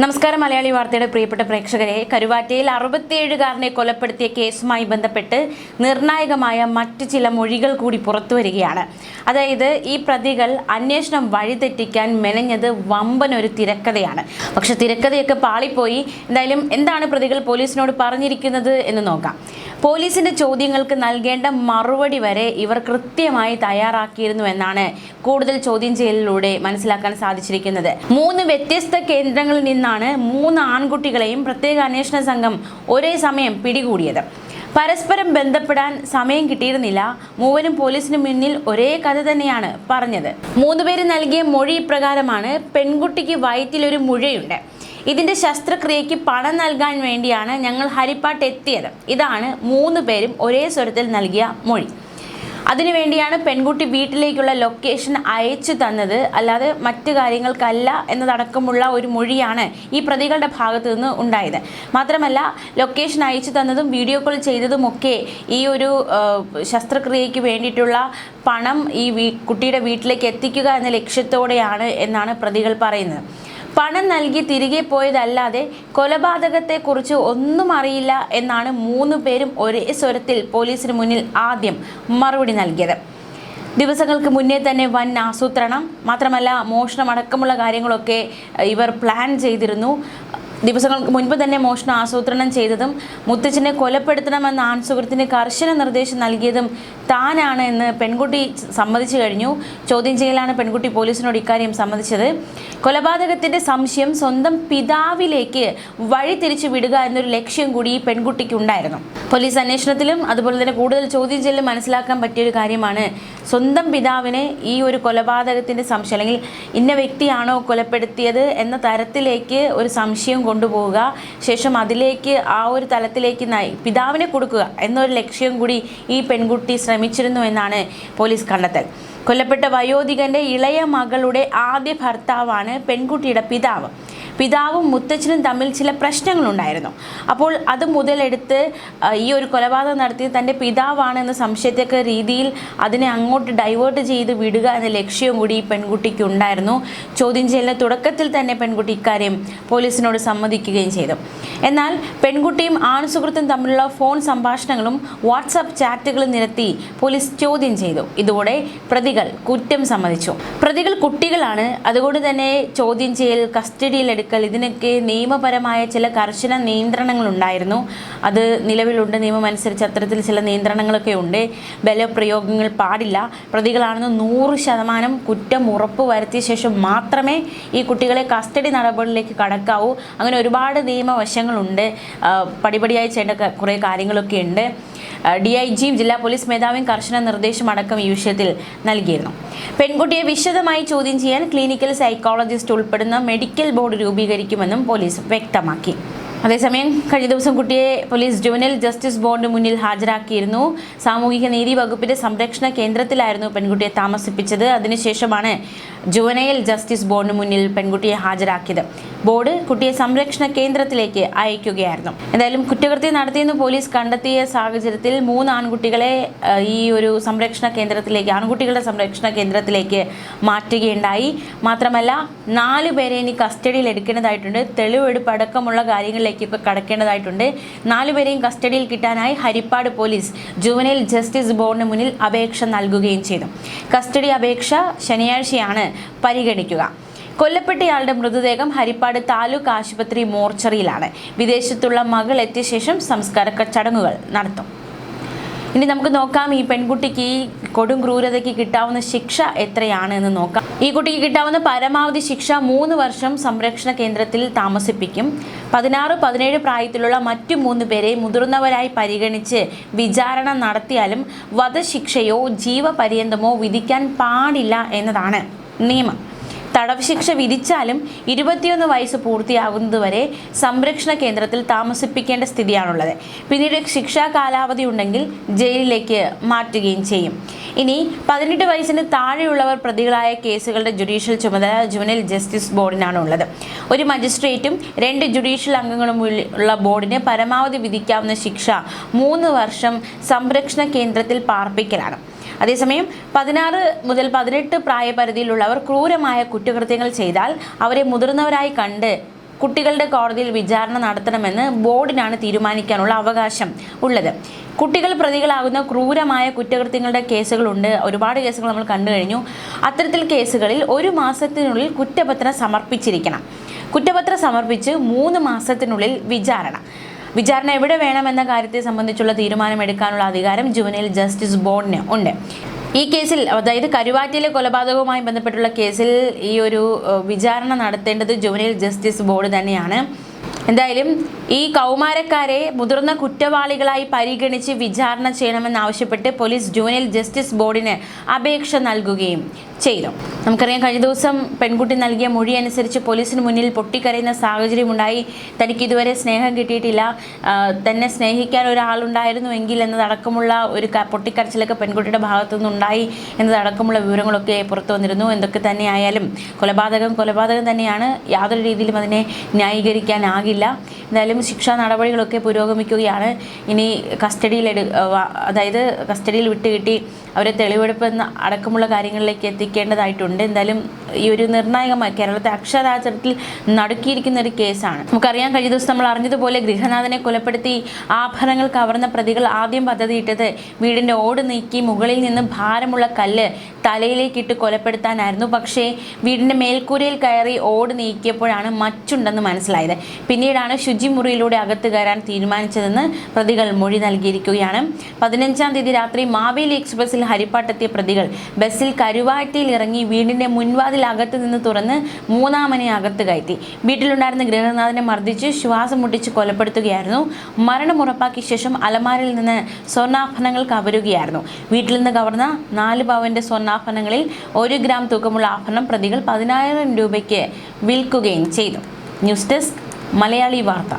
നമസ്കാരം മലയാളി വാർത്തയുടെ പ്രിയപ്പെട്ട പ്രേക്ഷകരെ, കരുവാറ്റയിൽ 67കാരനെ കൊലപ്പെടുത്തിയ കേസുമായി ബന്ധപ്പെട്ട് നിർണായകമായ മറ്റു ചില മൊഴികൾ കൂടി പുറത്തുവരികയാണ്. അതായത് ഈ പ്രതികൾ അന്വേഷണം വഴിതെറ്റിക്കാൻ മെനഞ്ഞത് വമ്പനൊരു തിരക്കഥയാണ്. പക്ഷെ തിരക്കഥയൊക്കെ പാളിപ്പോയി. എന്തായാലും എന്താണ് പ്രതികൾ പോലീസിനോട് പറഞ്ഞിരിക്കുന്നത് എന്ന് നോക്കാം. പോലീസിന്റെ ചോദ്യങ്ങൾക്ക് നൽകേണ്ട മറുപടി വരെ ഇവർ കൃത്യമായി തയ്യാറാക്കിയിരുന്നു എന്നാണ് കൂടുതൽ ചോദ്യം ചെയ്യലിലൂടെ മനസ്സിലാക്കാൻ സാധിച്ചിരിക്കുന്നത്. 3 വ്യത്യസ്ത കേന്ദ്രങ്ങളിൽ നിന്നാണ് 3 ആൺകുട്ടികളെയും പ്രത്യേക അന്വേഷണ സംഘം ഒരേ സമയം പിടികൂടിയത്. പരസ്പരം ബന്ധപ്പെടാൻ സമയം കിട്ടിയിരുന്നില്ല. മൂവരും പോലീസിന് മുന്നിൽ ഒരേ കഥ തന്നെയാണ് പറഞ്ഞത്. 3 പേര് നൽകിയ മൊഴി ഇപ്രകാരമാണ്: പെൺകുട്ടിക്ക് വയറ്റിലൊരു മുഴയുണ്ട്. ഇതിന്റെ ശസ്ത്രക്രിയയ്ക്ക് പണം നൽകാൻ വേണ്ടിയാണ് ഞങ്ങൾ ഹരിപ്പാട്ട് എത്തിയത്. ഇതാണ് 3 പേരും ഒരേ സ്വരത്തിൽ നൽകിയ മൊഴി. അതിനുവേണ്ടിയാണ് പെൺകുട്ടി വീട്ടിലേക്കുള്ള ലൊക്കേഷൻ അയച്ചു തന്നത്, അല്ലാതെ മറ്റു കാര്യങ്ങൾക്കല്ല എന്നതടക്കമുള്ള ഒരു മൊഴിയാണ് ഈ പ്രതികളുടെ ഭാഗത്തു നിന്ന് ഉണ്ടായത്. മാത്രമല്ല, ലൊക്കേഷൻ അയച്ചു തന്നതും വീഡിയോ കോൾ ചെയ്തതുമൊക്കെ ഈ ഒരു ശസ്ത്രക്രിയയ്ക്ക് വേണ്ടിയിട്ടുള്ള പണം ഈ കുട്ടിയുടെ വീട്ടിലേക്ക് എത്തിക്കുക എന്ന ലക്ഷ്യത്തോടെയാണ് എന്നാണ് പ്രതികൾ പറയുന്നത്. പണം നൽകി തിരികെ പോയതല്ലാതെ കൊലപാതകത്തെക്കുറിച്ച് ഒന്നും അറിയില്ല എന്നാണ് 3 പേരും ഒരേ സ്വരത്തിൽ പോലീസിന് മുന്നിൽ ആദ്യം മറുപടി നൽകിയത്. ദിവസങ്ങൾക്ക് മുന്നേ തന്നെ വൻ ആസൂത്രണം, മാത്രമല്ല മോഷണമടക്കമുള്ള കാര്യങ്ങളൊക്കെ ഇവർ പ്ലാൻ ചെയ്തിരുന്നു. ദിവസങ്ങൾക്ക് മുൻപ് തന്നെ മോഷണം ആസൂത്രണം ചെയ്തതും മുത്തച്ഛനെ കൊലപ്പെടുത്തണമെന്ന ആൺസുഹൃത്തിന് കർശന നിർദ്ദേശം നൽകിയതും താനാണ് എന്ന് പെൺകുട്ടി സമ്മതിച്ചു കഴിഞ്ഞു. ചോദ്യം ചെയ്യലാണ് പെൺകുട്ടി പോലീസിനോട് ഇക്കാര്യം സമ്മതിച്ചത്. കൊലപാതകത്തിന്റെ സംശയം സ്വന്തം പിതാവിലേക്ക് വഴി തിരിച്ചു വിടുക എന്നൊരു ലക്ഷ്യം കൂടി ഈ പെൺകുട്ടിക്ക് ഉണ്ടായിരുന്നു. പോലീസ് അന്വേഷണത്തിലും അതുപോലെ തന്നെ കൂടുതൽ ചോദ്യം ചെയ്യലും മനസ്സിലാക്കാൻ പറ്റിയൊരു കാര്യമാണ് സ്വന്തം പിതാവിനെ ഈ ഒരു കൊലപാതകത്തിന്റെ സംശയം, അല്ലെങ്കിൽ ഇന്ന വ്യക്തിയാണോ കൊലപ്പെടുത്തിയത് എന്ന തരത്തിലേക്ക് ഒരു സംശയം കൊണ്ടുപോവുക, ശേഷം അതിലേക്ക് ആ ഒരു തലത്തിലേക്ക് പിതാവിനെ കൊടുക്കുക എന്നൊരു ലക്ഷ്യം കൂടി ഈ പെൺകുട്ടി ശ്രമിച്ചിരുന്നു എന്നാണ് പോലീസ് കണ്ടെത്തൽ. കൊല്ലപ്പെട്ട വയോധികന്റെ ഇളയ മകളുടെ ആദ്യ ഭർത്താവാണ് പെൺകുട്ടിയുടെ പിതാവ്. പിതാവും മുത്തച്ഛനും തമ്മിൽ ചില പ്രശ്നങ്ങളുണ്ടായിരുന്നു. അപ്പോൾ അത് മുതലെടുത്ത് ഈ ഒരു കൊലപാതകം നടത്തിയത് തൻ്റെ പിതാവാണ് എന്ന സംശയത്തക്ക രീതിയിൽ അതിനെ അങ്ങോട്ട് ഡൈവേർട്ട് ചെയ്ത് വിടുക എന്ന ലക്ഷ്യവും കൂടി ഈ പെൺകുട്ടിക്ക് ഉണ്ടായിരുന്നു. ചോദ്യം ചെയ്യലിൻ്റെ തുടക്കത്തിൽ തന്നെ പെൺകുട്ടി ഇക്കാര്യം പോലീസിനോട് സമ്മതിക്കുകയും ചെയ്തു. എന്നാൽ പെൺകുട്ടിയും ആൺസുഹൃത്തും തമ്മിലുള്ള ഫോൺ സംഭാഷണങ്ങളും വാട്സാപ്പ് ചാറ്റുകളും നിരത്തി പോലീസ് ചോദ്യം ചെയ്തു. ഇതോടെ പ്രതികൾ കുറ്റം സമ്മതിച്ചു. പ്രതികൾ കുട്ടികളാണ്, അതുകൊണ്ട് തന്നെ ചോദ്യം ചെയ്യൽ, കസ്റ്റഡിയിൽ ഇതിനൊക്കെ നിയമപരമായ ചില കർശന നിയന്ത്രണങ്ങൾ ഉണ്ടായിരുന്നു. അത് നിലവിലുണ്ട്. നിയമം അനുസരിച്ച് അത്തരത്തിൽ ചില നിയന്ത്രണങ്ങളൊക്കെ ഉണ്ട്. ബലപ്രയോഗങ്ങൾ പാടില്ല. പ്രതികളാണെന്ന് 100% കുറ്റം ഉറപ്പ് വരുത്തിയ ശേഷം മാത്രമേ ഈ കുട്ടികളെ കസ്റ്റഡി നടപടിയിലേക്ക് കടക്കാവൂ. അങ്ങനെ ഒരുപാട് നിയമവശങ്ങളുണ്ട്. പടിപടിയായി ചെയ്യേണ്ട കുറേ കാര്യങ്ങളൊക്കെ ഉണ്ട്. DIGയും ജില്ലാ പോലീസ് മേധാവിയും കർശന നിർദ്ദേശമടക്കം ഈ വിഷയത്തിൽ നൽകിയിരുന്നു. പെൺകുട്ടിയെ വിശദമായി ചോദ്യം ചെയ്യാൻ ക്ലിനിക്കൽ സൈക്കോളജിസ്റ്റ് ഉൾപ്പെടുന്ന മെഡിക്കൽ ബോർഡ് രൂപീകരിക്കുമെന്നും പോലീസ് വ്യക്തമാക്കി. അതേസമയം കഴിഞ്ഞ ദിവസം കുട്ടിയെ പോലീസ് ജുവനൈൽ ജസ്റ്റിസ് ബോർഡിന് മുന്നിൽ ഹാജരാക്കിയിരുന്നു. സാമൂഹിക നീതി വകുപ്പിന്റെ സംരക്ഷണ കേന്ദ്രത്തിലായിരുന്നു പെൺകുട്ടിയെ താമസിപ്പിച്ചത്. അതിനുശേഷമാണ് ജുവനൈൽ ജസ്റ്റിസ് ബോർഡിന് മുന്നിൽ പെൺകുട്ടിയെ ഹാജരാക്കിയത്. ബോർഡ് കുട്ടിയെ സംരക്ഷണ കേന്ദ്രത്തിലേക്ക് അയക്കുകയായിരുന്നു. എന്തായാലും കുറ്റകൃത്യം നടത്തിയെന്ന് പോലീസ് കണ്ടെത്തിയ സാഹചര്യത്തിൽ 3 ആൺകുട്ടികളെ ഈ ഒരു സംരക്ഷണ കേന്ദ്രത്തിലേക്ക്, ആൺകുട്ടികളുടെ സംരക്ഷണ കേന്ദ്രത്തിലേക്ക് മാറ്റുകയുണ്ടായി. മാത്രമല്ല 4 പേരെ ഇനി കസ്റ്റഡിയിൽ എടുക്കേണ്ടതായിട്ടുണ്ട്. തെളിവെടുപ്പ് അടക്കമുള്ള കാര്യങ്ങളിലേക്ക് കടക്കേണ്ടതായിട്ടുണ്ട്. 4 പേരെയും കസ്റ്റഡിയിൽ കിട്ടാനായി ഹരിപ്പാട് പോലീസ് ജുവനൈൽ ജസ്റ്റിസ് ബോർഡിന് മുന്നിൽ അപേക്ഷ നൽകുകയും ചെയ്തു. കസ്റ്റഡി അപേക്ഷ ശനിയാഴ്ചയാണ് പരിഗണിക്കുക. കൊല്ലപ്പെട്ടയാളുടെ മൃതദേഹം ഹരിപ്പാട് താലൂക്ക് ആശുപത്രി മോർച്ചറിയിലാണ്. വിദേശത്തുള്ള മകൾ എത്തിയ ശേഷം സംസ്കാര ചടങ്ങുകൾ നടത്തും. ഇനി നമുക്ക് നോക്കാം ഈ പെൺകുട്ടിക്ക് ഈ കൊടും ക്രൂരതയ്ക്ക് കിട്ടാവുന്ന ശിക്ഷ എത്രയാണ് എന്ന് നോക്കാം. ഈ കുട്ടിക്ക് കിട്ടാവുന്ന പരമാവധി ശിക്ഷ 3 വർഷം സംരക്ഷണ കേന്ദ്രത്തിൽ താമസിപ്പിക്കും. 16-17 പ്രായത്തിലുള്ള മറ്റു 3 പേരെ മുതിർന്നവരായി പരിഗണിച്ച് വിചാരണ നടത്തിയാലും വധശിക്ഷയോ ജീവപര്യന്തമോ വിധിക്കാൻ പാടില്ല എന്നതാണ് നിയമം. തടവ് ശിക്ഷ വിധിച്ചാലും 21 വയസ്സ് പൂർത്തിയാകുന്നതുവരെ സംരക്ഷണ കേന്ദ്രത്തിൽ താമസിപ്പിക്കേണ്ട സ്ഥിതിയാണുള്ളത്. പിന്നീട് ശിക്ഷാ കാലാവധി ഉണ്ടെങ്കിൽ ജയിലിലേക്ക് മാറ്റുകയും ചെയ്യും. ഇനി 18 വയസ്സിന് താഴെയുള്ളവർ പ്രതികളായ കേസുകളുടെ ജുഡീഷ്യൽ ചുമതല ജുവനൈൽ ജസ്റ്റിസ് ബോർഡിനാണ് ഉള്ളത്. ഒരു മജിസ്ട്രേറ്റും 2 ജുഡീഷ്യൽ അംഗങ്ങളും ഉള്ള ബോർഡിന് പരമാവധി വിധിക്കാവുന്ന ശിക്ഷ 3 വർഷം സംരക്ഷണ കേന്ദ്രത്തിൽ പാർപ്പിക്കലാണ്. അതേസമയം 16 മുതൽ 18 പ്രായപരിധിയിലുള്ളവർ ക്രൂരമായ കുറ്റകൃത്യങ്ങൾ ചെയ്താൽ അവരെ മുതിർന്നവരായി കണ്ട് കുട്ടികളുടെ കോടതിയിൽ വിചാരണ നടത്തണമെന്ന് ബോർഡിനാണ് തീരുമാനിക്കാനുള്ള അവകാശം ഉള്ളത്. കുട്ടികൾ പ്രതികളാകുന്ന ക്രൂരമായ കുറ്റകൃത്യങ്ങളുടെ കേസുകളുണ്ട്. ഒരുപാട് കേസുകൾ നമ്മൾ കണ്ടു കഴിഞ്ഞു. അത്തരത്തിൽ കേസുകളിൽ 1 മാസത്തിനുള്ളിൽ കുറ്റപത്രം സമർപ്പിച്ചിരിക്കണം. കുറ്റപത്രം സമർപ്പിച്ച് 3 മാസത്തിനുള്ളിൽ വിചാരണ എവിടെ വേണമെന്ന കാര്യത്തെ സംബന്ധിച്ചുള്ള തീരുമാനമെടുക്കാനുള്ള അധികാരം ജുവനൈൽ ജസ്റ്റിസ് ബോർഡിന് ഉണ്ട്. ഈ കേസിൽ, അതായത് കരുവാറ്റയിലെ കൊലപാതകവുമായി ബന്ധപ്പെട്ടുള്ള കേസിൽ ഈ ഒരു വിചാരണ നടത്തേണ്ടത് ജുവനൈൽ ജസ്റ്റിസ് ബോർഡ് തന്നെയാണ്. എന്തായാലും ഈ കൗമാരക്കാരെ മുതിർന്ന കുറ്റവാളികളായി പരിഗണിച്ച് വിചാരണ ചെയ്യണമെന്നാവശ്യപ്പെട്ട് പോലീസ് ജുവനൈൽ ജസ്റ്റിസ് ബോർഡിന് അപേക്ഷ നൽകുകയും ചെയ്തു. നമുക്കറിയാം, കഴിഞ്ഞ ദിവസം പെൺകുട്ടി നൽകിയ മൊഴി അനുസരിച്ച് പോലീസിന് മുന്നിൽ പൊട്ടിക്കരയുന്ന സാഹചര്യമുണ്ടായി. തനിക്ക് ഇതുവരെ സ്നേഹം കിട്ടിയിട്ടില്ല, തന്നെ സ്നേഹിക്കാൻ ഒരാളുണ്ടായിരുന്നുവെങ്കിൽ എന്നതടക്കമുള്ള ഒരു പൊട്ടിക്കരച്ചിലൊക്കെ പെൺകുട്ടിയുടെ ഭാഗത്തു നിന്നുണ്ടായി എന്നതടക്കമുള്ള വിവരങ്ങളൊക്കെ പുറത്തു വന്നിരുന്നു. എന്തൊക്കെ തന്നെയായാലും കൊലപാതകം തന്നെയാണ്. യാതൊരു രീതിയിലും അതിനെ ന്യായീകരിക്കാനാകില്ല. എന്തായാലും ശിക്ഷാ നടപടികളൊക്കെ പുരോഗമിക്കുകയാണ്. ഇനി കസ്റ്റഡിയിൽ വിട്ടുകിട്ടി അവരെ തെളിവെടുപ്പ് അടക്കമുള്ള കാര്യങ്ങളിലേക്ക് എത്തിക്കേണ്ടതായിട്ടുണ്ട്. എന്തായാലും ഈ ഒരു നിർണായകമായ, കേരളത്തെ അക്ഷരാർത്ഥത്തിൽ നടുക്കിയിരിക്കുന്ന ഒരു കേസാണ്. നമുക്കറിയാം, കഴിഞ്ഞ ദിവസം നമ്മൾ അറിഞ്ഞതുപോലെ ഗൃഹനാഥനെ കൊലപ്പെടുത്തി ആഭരണങ്ങൾ കവർന്ന പ്രതികൾ ആദ്യം പദ്ധതിയിട്ടത് വീടിൻ്റെ ഓട് നീക്കി മുകളിൽ നിന്ന് ഭാരമുള്ള കല്ല് തലയിലേക്കിട്ട് കൊലപ്പെടുത്താനായിരുന്നു. പക്ഷേ വീടിൻ്റെ മേൽക്കൂരയിൽ കയറി ഓട് നീക്കിയപ്പോഴാണ് മച്ചുണ്ടെന്ന് മനസ്സിലായത്. പിന്നീടാണ് ശുചിമുറിയിലൂടെ അകത്ത് കയറാൻ തീരുമാനിച്ചതെന്ന് പ്രതികൾ മൊഴി നൽകിയിരിക്കുകയാണ്. 15-ാം തീയതി രാത്രി മാവേലി എക്സ്പ്രസിൽ ഹരിപ്പാട്ടെത്തിയ പ്രതികൾ ബസ്സിൽ കരുവാറ്റയിൽ ഇറങ്ങി വീടിൻ്റെ മുൻവാതിൽ അകത്ത് നിന്ന് തുറന്ന് മൂന്നാമനെ അകത്ത് കയറ്റി. വീട്ടിലുണ്ടായിരുന്ന ഗൃഹനാഥനെ മർദ്ദിച്ച് ശ്വാസം മുട്ടിച്ച് കൊലപ്പെടുത്തുകയായിരുന്നു. മരണം ഉറപ്പാക്കിയ ശേഷം അലമാരയിൽ നിന്ന് സ്വർണ്ണാഭരണങ്ങൾ കവരുകയായിരുന്നു. വീട്ടിൽ നിന്ന് കവർന്ന 4 പവന്റെ സ്വർണ്ണാഭരണങ്ങളിൽ 1 ഗ്രാം തൂക്കമുള്ള ആഭരണം പ്രതികൾ 10,000 രൂപയ്ക്ക് വിൽക്കുകയും ചെയ്തു. ന്യൂസ് ഡെസ്ക് മലയാളി വാർത്ത.